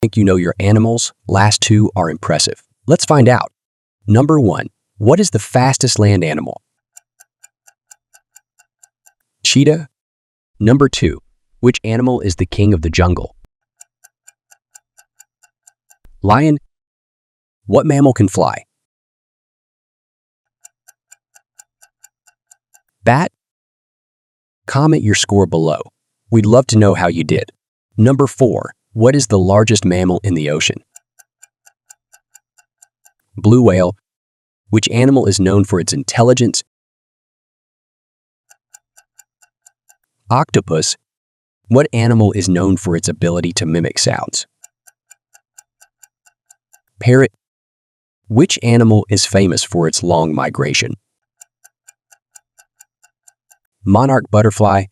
Think you know your animals? Last two are impressive. Let's find out. Number 1. What is the fastest land animal? Cheetah. Number 2. Which animal is the king of the jungle? Lion. What mammal can fly? Bat. Comment your score below. We'd love to know how you did. Number 4. What is the largest mammal in the ocean? Blue whale. Which animal is known for its intelligence? Octopus. What animal is known for its ability to mimic sounds? Parrot. Which animal is famous for its long migration? Monarch butterfly.